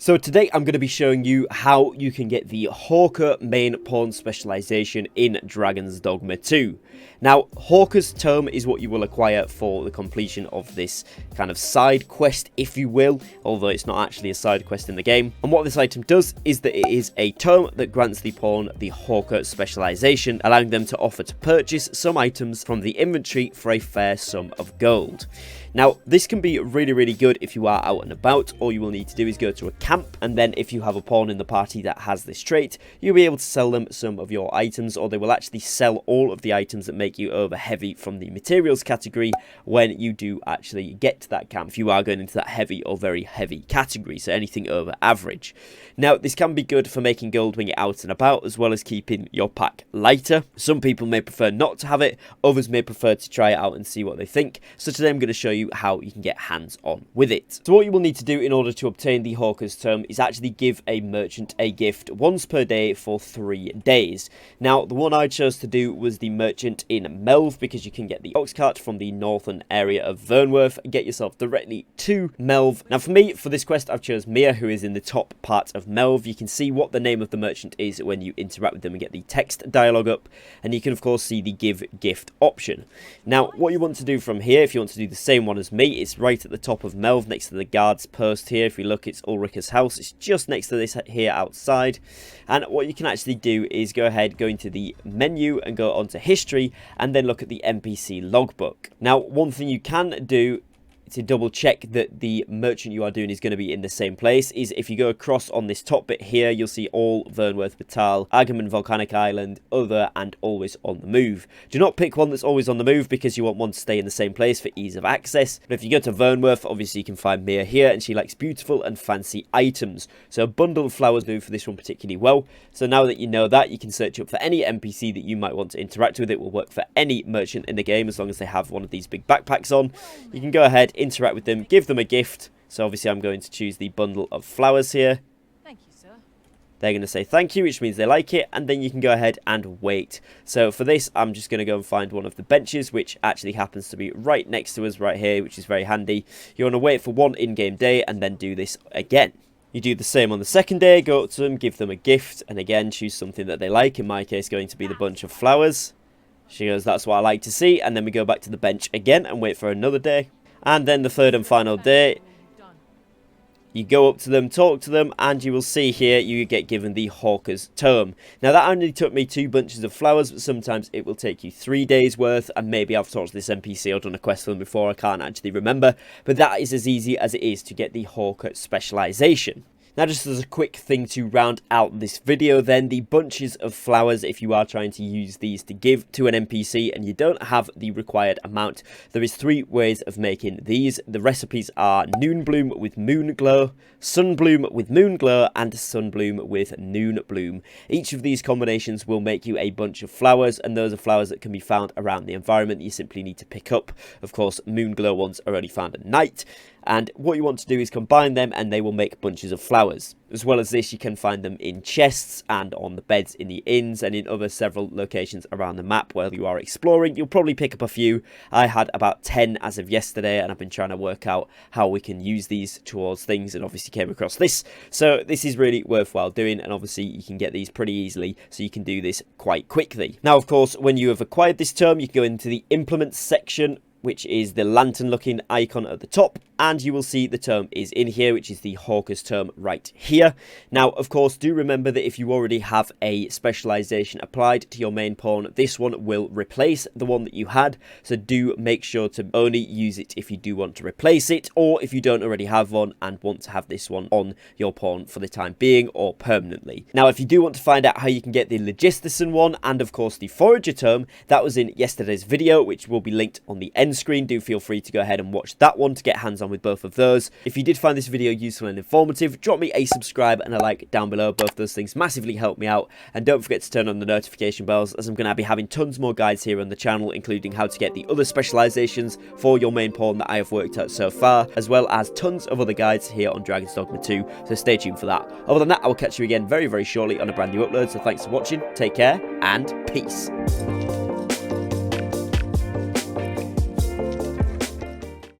So today I'm going to be showing you how you can get the Hawker main pawn specialization in Dragon's Dogma 2. Now, Hawker's Tome is what you will acquire for the completion of this kind of side quest, if you will, although it's not actually a side quest in the game. And what this item does is that it is a tome that grants the pawn the Hawker specialization, allowing them to offer to purchase some items from the inventory for a fair sum of gold. Now, this can be really good if you are out and about. All you will need to do is go to a camp, and then if you have a pawn in the party that has this trait, you'll be able to sell them some of your items, or they will actually sell all of the items that make you over heavy from the materials category when you do actually get to that camp. If you are going into that heavy or very heavy category, so anything over average. Now, this can be good for making gold when you're out and about, as well as keeping your pack lighter. Some people may prefer not to have it, others may prefer to try it out and see what they think. So today I'm going to show you how you can get hands-on with it. So what you will need to do in order to obtain the Hawker's Tome is actually give a merchant a gift once per day for 3 days. Now, the one I chose to do was the merchant in Melve, because you can get the ox cart from the northern area of Vernworth and get yourself directly to Melve. Now, for me, for this quest, I've chose Mia, who is in the top part of Melve. You can see what the name of the merchant is when you interact with them and get the text dialogue up, and you can of course see the give gift option. Now, what you want to do from here, if you want to do the same one as me, it's right at the top of Melve next to the guards post here. If you look, it's Ulrica's house. It's just next to this here outside. And what you can actually do is go ahead, go into the menu and go onto history, and then look at the NPC logbook. Now, one thing you can do to double check that the merchant you are doing is going to be in the same place is if you go across on this top bit here, you'll see all Vernworth, Batal, Agamemnon, Volcanic Island, other, and always on the move. Do not pick one that's always on the move, because you want one to stay in the same place for ease of access. But if you go to Vernworth, obviously you can find Mia here, and she likes beautiful and fancy items. So a bundle of flowers do for this one particularly well. So now that you know that, you can search up for any NPC that you might want to interact with. It will work for any merchant in the game as long as they have one of these big backpacks on. You can go ahead, interact with them, give them a gift. So obviously I'm going to choose the bundle of flowers here. Thank you, sir. They're going to say thank you, which means they like it, and then you can go ahead and wait. So for this, I'm just going to go and find one of the benches, which actually happens to be right next to us right here, which is very handy. You want to wait for one in-game day and then do this again. You do the same on the second day, go up to them, give them a gift, and again choose something that they like. In my case, going to be the bunch of flowers. She goes, that's what I like to see, and then we go back to the bench again and wait for another day. And then the third and final day, you go up to them, talk to them, and you will see here you get given the Hawker's Tome. Now, that only took me 2 bunches of flowers, but sometimes it will take you 3 days worth, and maybe I've talked to this NPC or done a quest for them before, I can't actually remember, but that is as easy as it is to get the Hawker specialization. Now, just as a quick thing to round out this video then, the bunches of flowers, if you are trying to use these to give to an NPC and you don't have the required amount, there is 3 ways of making these. The recipes are Noon Bloom with Moon Glow, Sun Bloom with Moon Glow, and Sun Bloom with Noon Bloom. Each of these combinations will make you a bunch of flowers, and those are flowers that can be found around the environment that you simply need to pick up. Of course, Moon Glow ones are only found at night. And what you want to do is combine them and they will make bunches of flowers. As well as this, you can find them in chests and on the beds in the inns and in other several locations around the map where you are exploring. You'll probably pick up a few. I had about 10 as of yesterday, and I've been trying to work out how we can use these towards things, and obviously came across this. So this is really worthwhile doing, and obviously you can get these pretty easily, so you can do this quite quickly. Now, of course, when you have acquired this tome, you can go into the implements section, which is the lantern looking icon at the top, and you will see the tome is in here, which is the Hawker's Tome right here. Now, of course, do remember that if you already have a specialization applied to your main pawn, this one will replace the one that you had, so do make sure to only use it if you do want to replace it, or if you don't already have one and want to have this one on your pawn for the time being or permanently. Now, if you do want to find out how you can get the Logistician one and of course the Forager Tome, that was in yesterday's video, which will be linked on the end screen. Do feel free to go ahead and watch that one to get hands on with both of those. If you did find this video useful and informative, drop me a subscribe and a like down below. Both those things massively help me out, and don't forget to turn on the notification bells, as I'm going to be having tons more guides here on the channel, including how to get the other specializations for your main pawn that I have worked out so far, as well as tons of other guides here on Dragon's Dogma 2, so stay tuned for that. Other than that, I will catch you again very shortly on a brand new upload, so thanks for watching, take care, and peace.